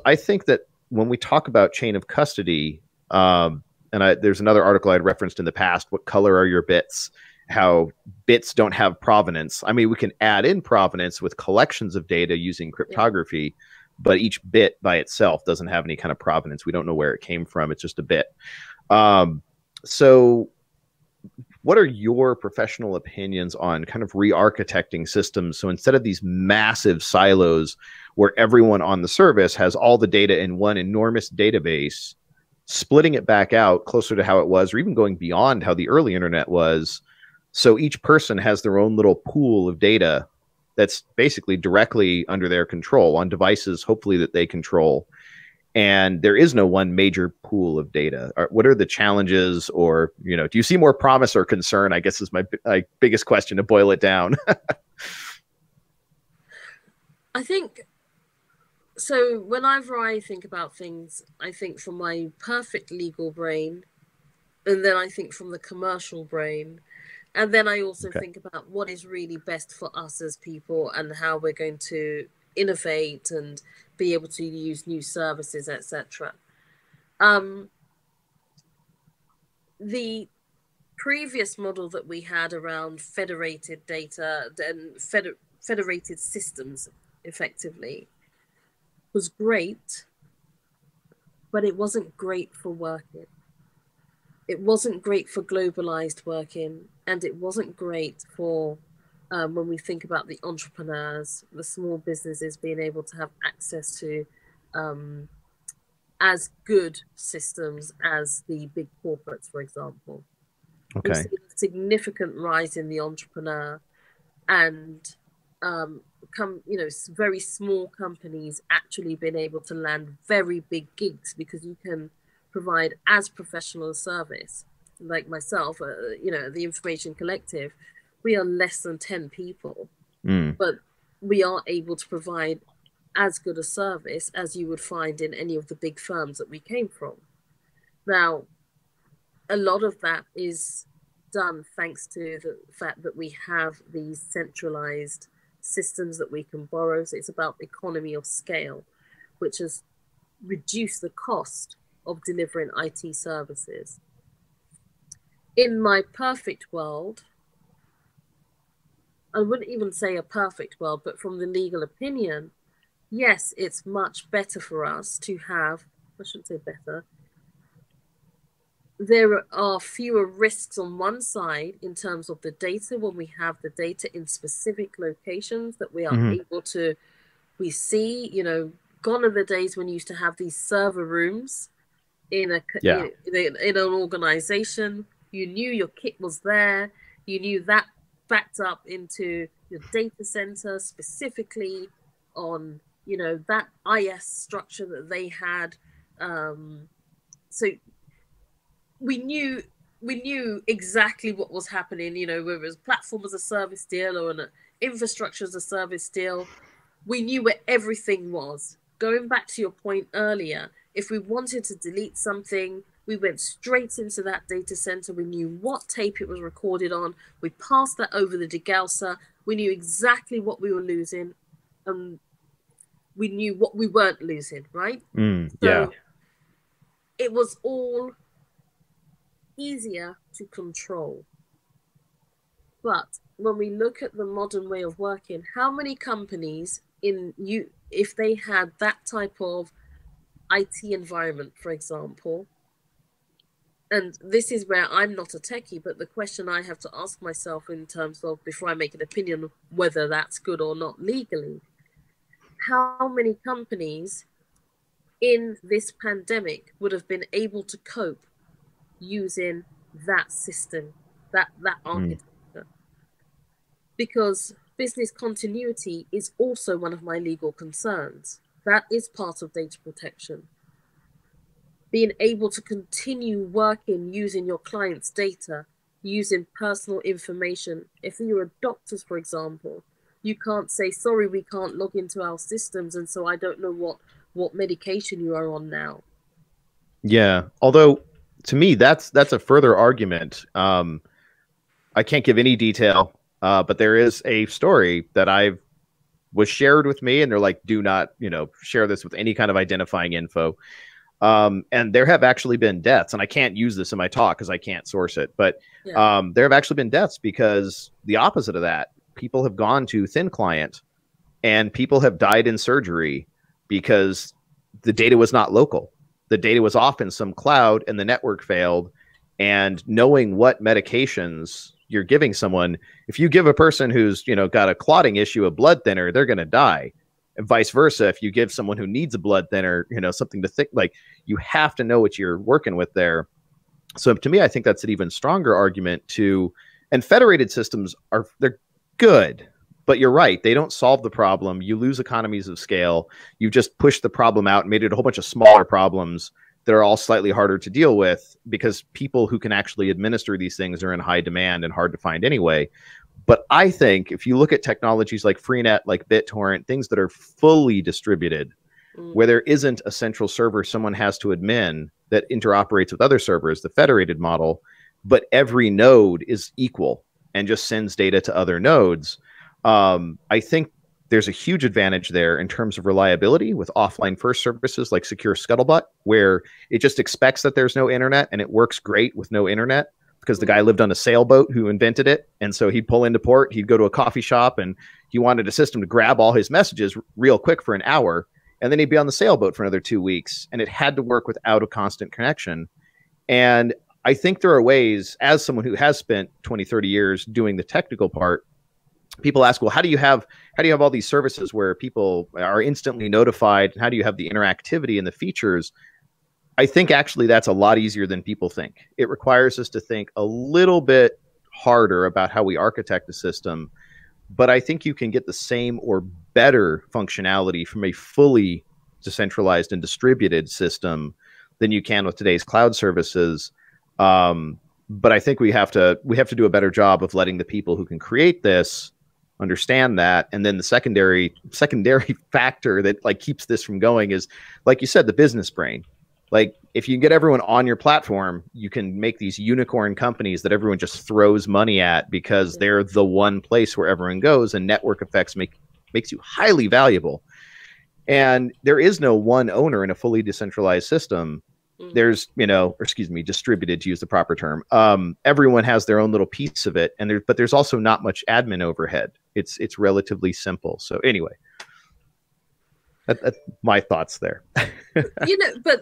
I think that when we talk about chain of custody, there's another article I'd referenced in the past, what color are your bits? How bits don't have provenance. I mean, we can add in provenance with collections of data using cryptography, but each bit by itself doesn't have any kind of provenance. We don't know where it came from. It's just a bit. So what are your professional opinions on kind of re-architecting systems? So instead of these massive silos where everyone on the service has all the data in one enormous database, splitting it back out closer to how it was, or even going beyond how the early internet was, so each person has their own little pool of data that's basically directly under their control on devices, hopefully that they control. And there is no one major pool of data. What are the challenges, or, do you see more promise or concern, I guess is my biggest question to boil it down. I think, so whenever I think about things, I think from my perfect legal brain, and then I think from the commercial brain, and then I also think about what is really best for us as people and how we're going to innovate and be able to use new services, etc. The previous model that we had around federated data and federated systems, effectively, was great, but it wasn't great for working. It wasn't great for globalized working, and it wasn't great for when we think about the entrepreneurs, the small businesses being able to have access to as good systems as the big corporates, for example. We've seen a significant rise in the entrepreneur, and very small companies actually being able to land very big gigs because you can provide as professional a service. Like myself, the Information Collective, we are less than 10 people, but we are able to provide as good a service as you would find in any of the big firms that we came from. Now, a lot of that is done thanks to the fact that we have these centralized systems that we can borrow. So it's about economy of scale, which has reduced the cost of delivering IT services. In my perfect world, I wouldn't even say a perfect world, but from the legal opinion, yes, it's much better for us to have, I shouldn't say better, there are fewer risks on one side in terms of the data when we have the data in specific locations that we are able to, we see, gone are the days when you used to have these server rooms in an organization. You knew your kit was there. You knew that backed up into your data center specifically on, that IS structure that they had. So we knew exactly what was happening, whether it was platform as a service deal or an infrastructure as a service deal. We knew where everything was. Going back to your point earlier, if we wanted to delete something, we went straight into that data center. We knew what tape it was recorded on. We passed that over the degausser. We knew exactly what we were losing. We knew what we weren't losing, right? So it was all easier to control. But when we look at the modern way of working, how many companies if they had that type of IT environment, for example, and this is where I'm not a techie, but the question I have to ask myself in terms of, before I make an opinion of whether that's good or not legally, how many companies in this pandemic would have been able to cope using that system, that architecture. Because business continuity is also one of my legal concerns. That is part of data protection. Being able to continue working using your client's data, using personal information. If you're a doctor, for example, you can't say, sorry, we can't log into our systems, and so I don't know what medication you are on now. Yeah, although to me, that's a further argument. I can't give any detail, but there is a story that was shared with me, and they're like, do not, share this with any kind of identifying info. And there have actually been deaths, and I can't use this in my talk because I can't source it, but there have actually been deaths because the opposite of that, people have gone to thin client and people have died in surgery because the data was not local. The data was off in some cloud and the network failed. And knowing what medications you're giving someone, if you give a person who's, got a clotting issue, a blood thinner, they're going to die. And vice versa. If you give someone who needs a blood thinner, something to think, like, you have to know what you're working with there. So to me, I think that's an even stronger argument and federated systems they're good, but you're right. They don't solve the problem. You lose economies of scale. You just pushed the problem out and made it a whole bunch of smaller problems that are all slightly harder to deal with because people who can actually administer these things are in high demand and hard to find anyway. But I think if you look at technologies like Freenet, like BitTorrent, things that are fully distributed, where there isn't a central server someone has to admin that interoperates with other servers, the federated model, but every node is equal and just sends data to other nodes, I think there's a huge advantage there in terms of reliability with offline first services like Secure Scuttlebutt, where it just expects that there's no internet and it works great with no internet because the guy lived on a sailboat who invented it. And so he'd pull into port, he'd go to a coffee shop, and he wanted a system to grab all his messages real quick for an hour. And then he'd be on the sailboat for another 2 weeks, and it had to work without a constant connection. And I think there are ways, as someone who has spent 20, 30 years doing the technical part, people ask, well, how do you have all these services where people are instantly notified? And how do you have the interactivity and the features? I think actually that's a lot easier than people think. It requires us to think a little bit harder about how we architect a system, but I think you can get the same or better functionality from a fully decentralized and distributed system than you can with today's cloud services. But I think we have to do a better job of letting the people who can create this understand that. And then the secondary factor that like keeps this from going is, like you said, the business brain. Like, if you get everyone on your platform, you can make these unicorn companies that everyone just throws money at because they're the one place where everyone goes, and network effects makes you highly valuable. And there is no one owner in a fully decentralized system. There's, distributed, to use the proper term. Everyone has their own little piece of it, but there's also not much admin overhead. It's relatively simple. So anyway, that's my thoughts there. But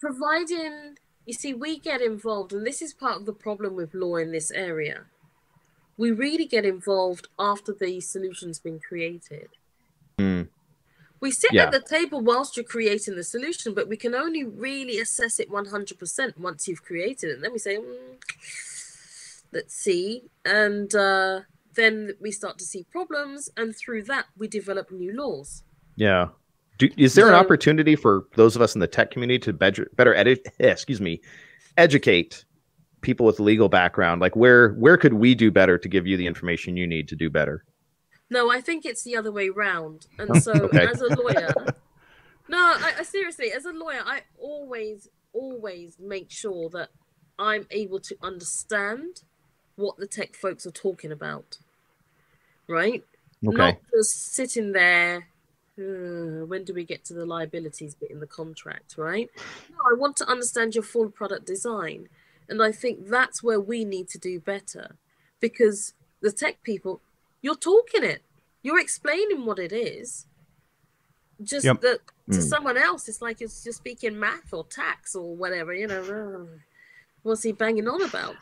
providing, we get involved, and this is part of the problem with law in this area. We really get involved after the solution's been created. We sit at the table whilst you're creating the solution, but we can only really assess it 100% once you've created it. And then we say, let's see. And then we start to see problems. And through that, we develop new laws. Yeah. Is there an opportunity for those of us in the tech community to better educate people with a legal background? Like, where could we do better to give you the information you need to do better? No, I think it's the other way round. And so as a lawyer, I seriously, as a lawyer, I always make sure that I'm able to understand what the tech folks are talking about. Right? Okay. Not just sitting there, when do we get to the liabilities bit in the contract, right? No, I want to understand your full product design. And I think that's where we need to do better, because the tech people, you're talking it. You're explaining what it is. Just that to someone else, it's like you're speaking math or tax or whatever, what's he banging on about?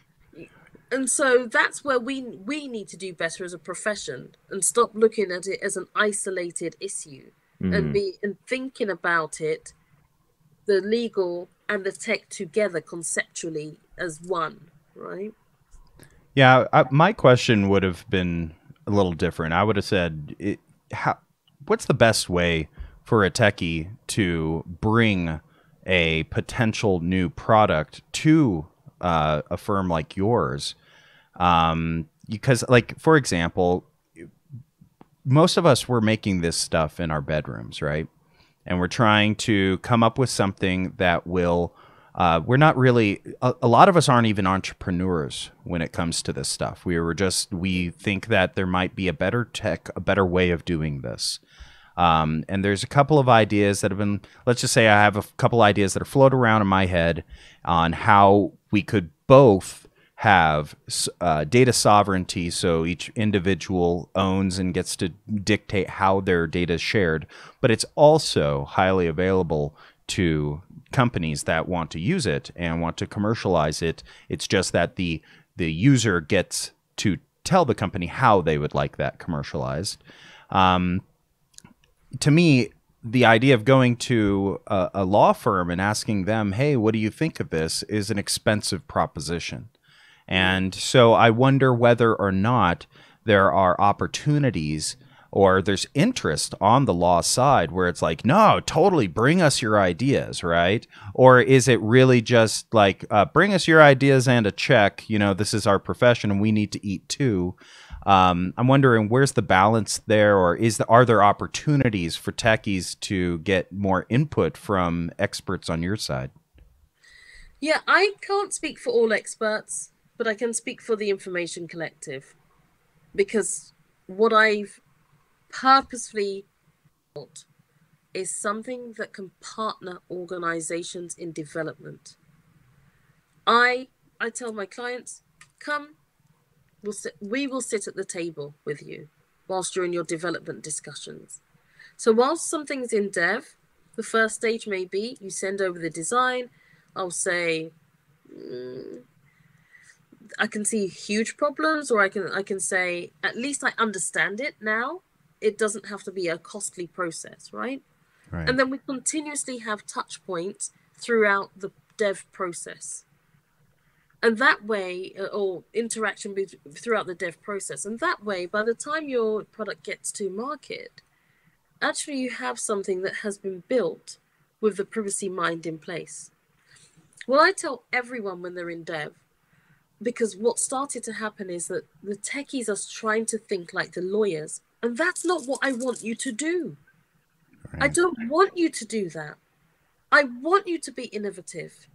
And so that's where we need to do better as a profession and stop looking at it as an isolated issue. and thinking about it, the legal and the tech together conceptually as one, right? Yeah, my question would have been a little different. I would have said, what's the best way for a techie to bring a potential new product to a firm like yours? Because, like, for example, most of us were making this stuff in our bedrooms, right? And we're trying to come up with something that will, we're not really, a lot of us aren't even entrepreneurs when it comes to this stuff. We think that there might be a better tech, a better way of doing this. And there's a couple of ideas that have been, let's just say I have a couple ideas that are floating around in my head on how we could both have data sovereignty, so each individual owns and gets to dictate how their data is shared, but it's also highly available to companies that want to use it and want to commercialize it. It's just that the user gets to tell the company how they would like that commercialized. To me, the idea of going to a law firm and asking them, hey, what do you think of this, is an expensive proposition. And so I wonder whether or not there are opportunities or there's interest on the law side where it's like, no, totally bring us your ideas, right? Or is it really just like, bring us your ideas and a check, this is our profession and we need to eat too. I'm wondering, where's the balance there, or are there opportunities for techies to get more input from experts on your side? Yeah, I can't speak for all experts, but I can speak for the information collective, because what I've purposefully built is something that can partner organizations in development. I tell my clients, come, we will sit at the table with you whilst you're in your development discussions. So whilst something's in dev, the first stage may be you send over the design. I'll say, I can see huge problems, or I can say, at least I understand it now. It doesn't have to be a costly process, right? Right. And then we continuously have touch points throughout the dev process. And that way, or interaction throughout the dev process. And that way, by the time your product gets to market, actually you have something that has been built with the privacy mind in place. Well, I tell everyone when they're in dev, because what started to happen is that the techies are trying to think like the lawyers. And that's not what I want you to do. Right. I don't want you to do that. I want you to be innovative.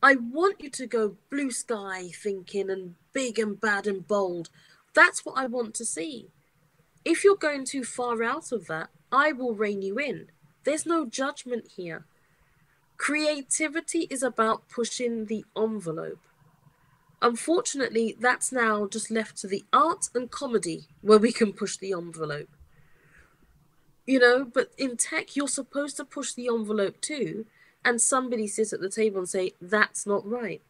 I want you to go blue sky thinking and big and bad and bold. That's what I want to see. If you're going too far out of that, I will rein you in. There's no judgment here. Creativity is about pushing the envelope. Unfortunately, that's now just left to the art and comedy where we can push the envelope. But in tech, you're supposed to push the envelope too, and somebody sits at the table and say, that's not right.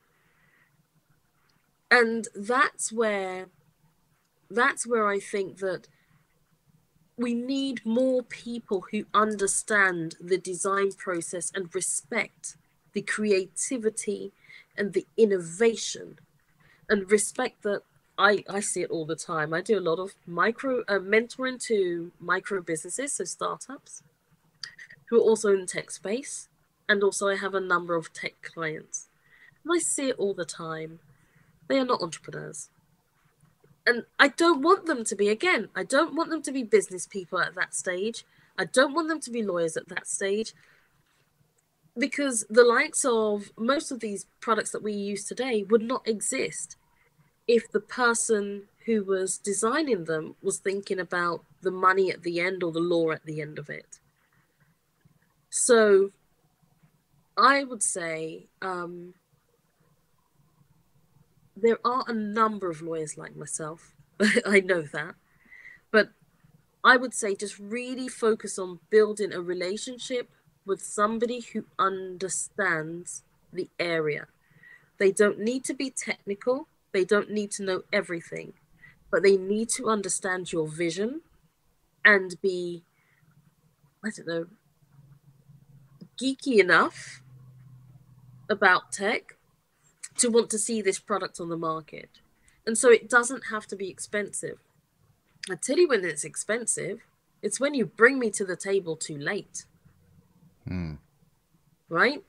And that's where I think that we need more people who understand the design process and respect the creativity and the innovation. And respect that I see it all the time. I do a lot of mentoring to micro businesses, so startups, who are also in tech space. And also I have a number of tech clients. And I see it all the time. They are not entrepreneurs. And I don't want them to be, again, I don't want them to be business people at that stage. I don't want them to be lawyers at that stage. Because the likes of most of these products that we use today would not exist if the person who was designing them was thinking about the money at the end or the law at the end of it. So I would say there are a number of lawyers like myself. I know that. But I would say just really focus on building a relationship with somebody who understands the area. They don't need to be technical. They don't need to know everything, but they need to understand your vision and be I don't know, geeky enough about tech to want to see this product on the market. And so it doesn't have to be expensive. I tell you when it's expensive, it's when you bring me to the table too late. Right?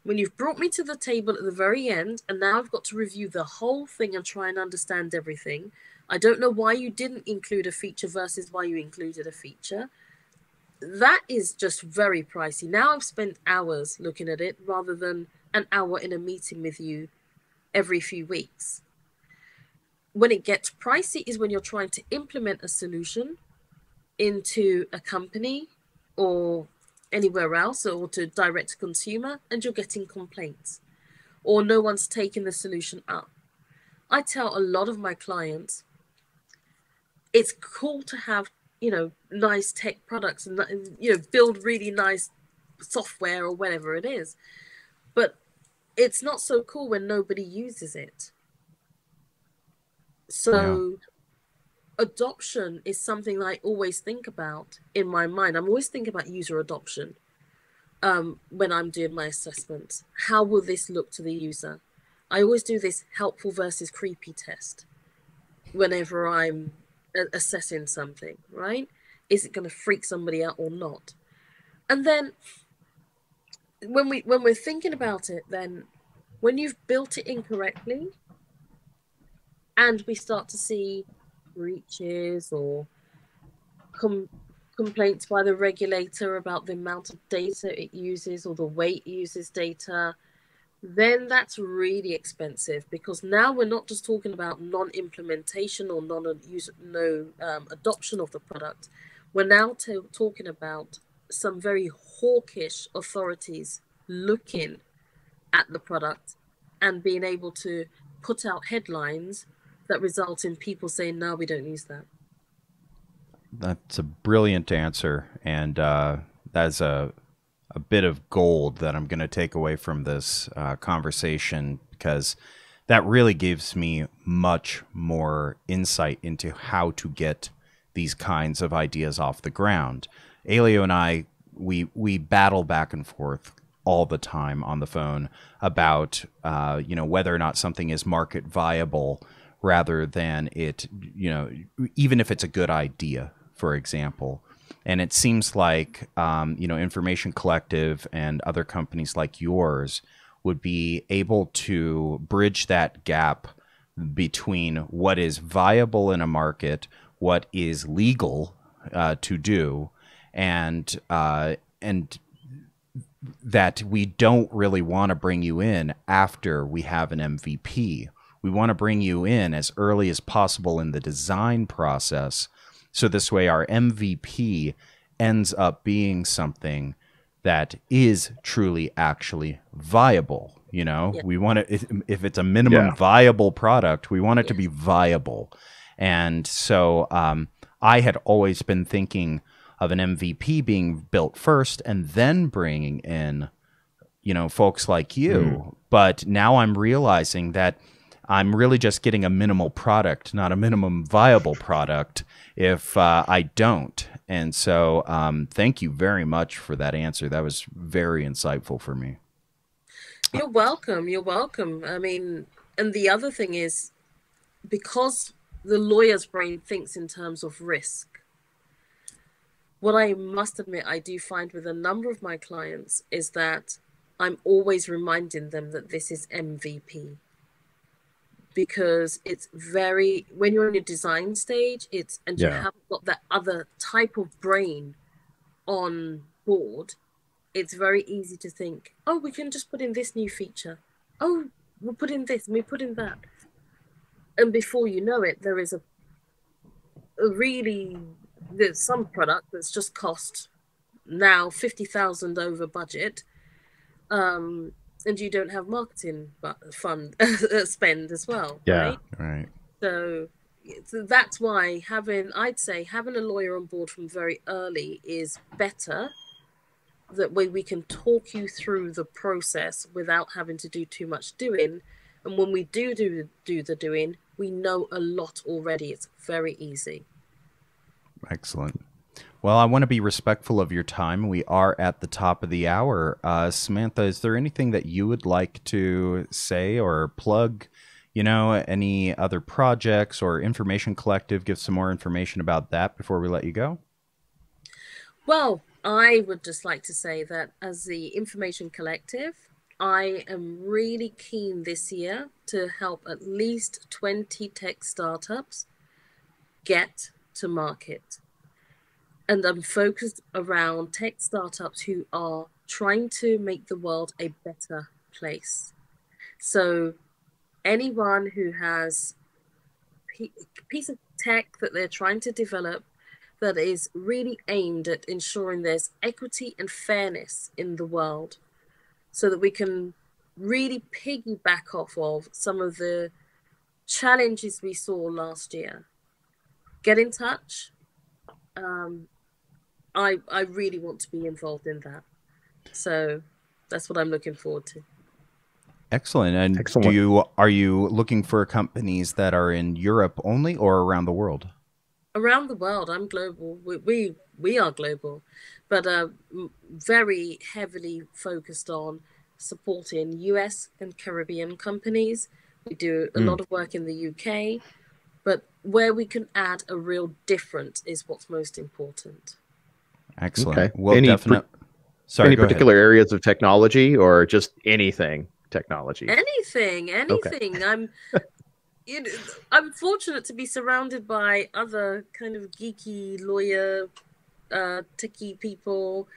When you've brought me to the table at the very end, and now I've got to review the whole thing and try and understand everything. I don't know why you didn't include a feature versus why you included a feature. That is just very pricey. Now I've spent hours looking at it rather than an hour in a meeting with you every few weeks. When it gets pricey is when you're trying to implement a solution into a company or anywhere else, or to direct to consumer, and you're getting complaints or no one's taking the solution up. I tell a lot of my clients, it's cool to have, nice tech products and, build really nice software or whatever it is, but it's not so cool when nobody uses it. So adoption is something I always think about in my mind. I'm always thinking about user adoption when I'm doing my assessments. How will this look to the user? I always do this helpful versus creepy test whenever I'm assessing something, right? Is it going to freak somebody out or not? And then when we're thinking about it, then when you've built it incorrectly and we start to see breaches or complaints by the regulator about the amount of data it uses or the way it uses data, then that's really expensive, because now we're not just talking about non-implementation or adoption of the product. We're now talking about some very hawkish authorities looking at the product and being able to put out headlines that result in people saying, no, we don't use that. That's a brilliant answer. And that's a bit of gold that I'm going to take away from this conversation, because that really gives me much more insight into how to get these kinds of ideas off the ground. Elio and I, we battle back and forth all the time on the phone about whether or not something is market viable, rather than it, even if it's a good idea, for example. And it seems like, Information Collective and other companies like yours would be able to bridge that gap between what is viable in a market, what is legal to do, and that we don't really want to bring you in after we have an MVP. We want to bring you in as early as possible in the design process, so this way our MVP ends up being something that is truly actually viable. We want it, if it's a minimum viable product, we want it to be viable. And so I had always been thinking of an MVP being built first and then bringing in, folks like you. But now I'm realizing that I'm really just getting a minimal product, not a minimum viable product, if I don't. And so thank you very much for that answer. That was very insightful for me. You're welcome. You're welcome. I mean, and the other thing is, because the lawyer's brain thinks in terms of risk, what I must admit I do find with a number of my clients is that I'm always reminding them that this is MVP. Because it's when you're in your design stage, you haven't got that other type of brain on board, it's very easy to think, oh, we can just put in this new feature. Oh, we'll put in this, and we put in that. And before you know it, there is there's some product that's just cost now 50,000 over budget. And you don't have marketing fund spend as well. Yeah, right. So that's why I'd say having a lawyer on board from very early is better. That way we can talk you through the process without having to do too much doing. And when we do the doing, we know a lot already. It's very easy. Excellent. Well, I want to be respectful of your time. We are at the top of the hour. Samantha, is there anything that you would like to say or plug? Any other projects or Information Collective? Give some more information about that before we let you go. Well, I would just like to say that as the Information Collective, I am really keen this year to help at least 20 tech startups get to market. And I'm focused around tech startups who are trying to make the world a better place. So anyone who has a piece of tech that they're trying to develop that is really aimed at ensuring there's equity and fairness in the world, so that we can really piggyback off of some of the challenges we saw last year. Get in touch. I really want to be involved in that. So that's what I'm looking forward to. Excellent. And are you looking for companies that are in Europe only or around the world? Around the world. I'm global. We are global, but very heavily focused on supporting US and Caribbean companies. We do a lot of work in the UK, but where we can add a real difference is what's most important. Excellent. Okay. Well, any particular areas of technology or just anything technology? Anything. Okay. I'm fortunate to be surrounded by other kind of geeky lawyer, techie people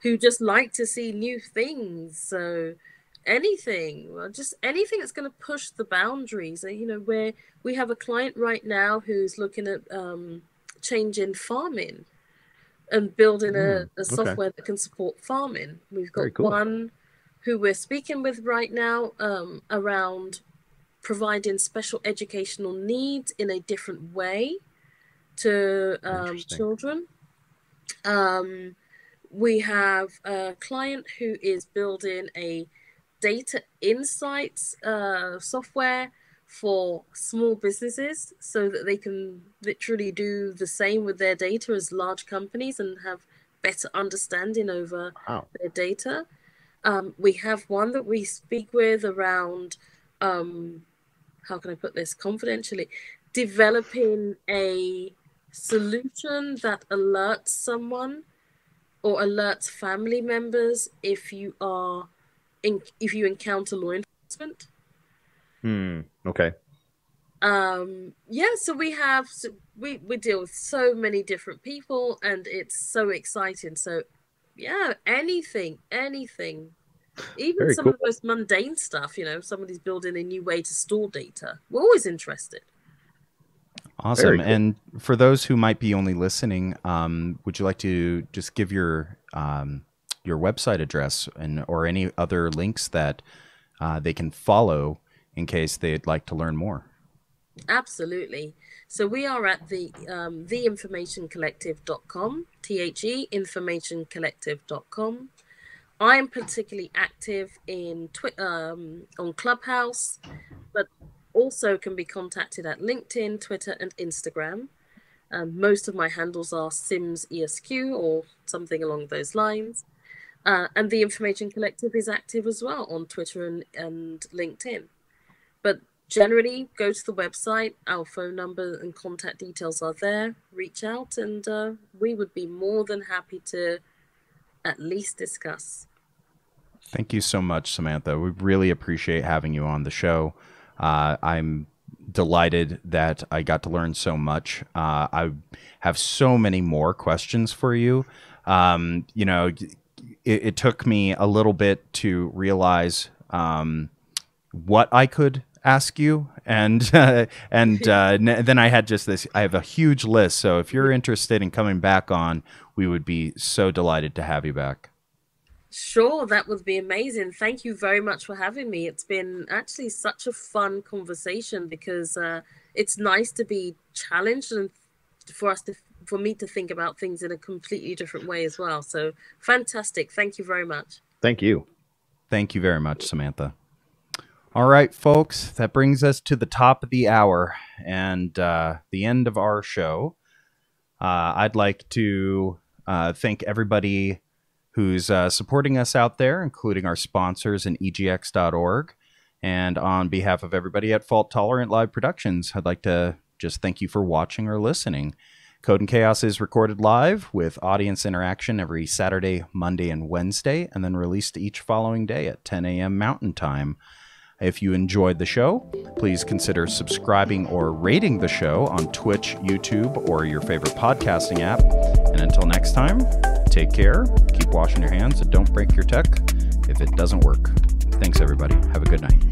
who just like to see new things. So anything that's going to push the boundaries. Where we have a client right now who's looking at changing farming and building a software that can support farming. We've got one who we're speaking with right now around providing special educational needs in a different way to children. We have a client who is building a data insights software for small businesses so that they can literally do the same with their data as large companies and have better understanding over their data. We have one that we speak with around, how can I put this confidentially, developing a solution that alerts someone or alerts family members if you encounter law enforcement. Okay. So we deal with so many different people and it's so exciting. So yeah, anything. Even Very some cool. of the most mundane stuff, somebody's building a new way to store data. We're always interested. Awesome. Cool. And for those who might be only listening, would you like to just give your website address or any other links that they can follow in case they'd like to learn more? Absolutely. So we are at theinformationcollective.com, theinformationcollective.com. I'm particularly active in on Clubhouse, but also can be contacted at LinkedIn, Twitter, and Instagram. Most of my handles are Simms ESQ or something along those lines. And the Information Collective is active as well on Twitter and LinkedIn. But generally, go to the website. Our phone number and contact details are there. Reach out, and we would be more than happy to at least discuss. Thank you so much, Samantha. We really appreciate having you on the show. I'm delighted that I got to learn so much. I have so many more questions for you. It took me a little bit to realize what I could ask you, and then I had I have a huge list. So if you're interested in coming back on, we would be so delighted to have you back. Sure, that would be amazing. Thank you very much for having me. It's been actually such a fun conversation because it's nice to be challenged and for me to think about things in a completely different way as well. So fantastic. Thank you very much. Thank you. Thank you very much, Samantha. All right, folks, that brings us to the top of the hour and the end of our show. I'd like to thank everybody who's supporting us out there, including our sponsors and egx.org. And on behalf of everybody at Fault Tolerant Live Productions, I'd like to just thank you for watching or listening. Code and Chaos is recorded live with audience interaction every Saturday, Monday, and Wednesday, and then released each following day at 10 a.m. Mountain Time. If you enjoyed the show, please consider subscribing or rating the show on Twitch, YouTube, or your favorite podcasting app. And until next time, take care, keep washing your hands, and don't break your tech if it doesn't work. Thanks, everybody. Have a good night.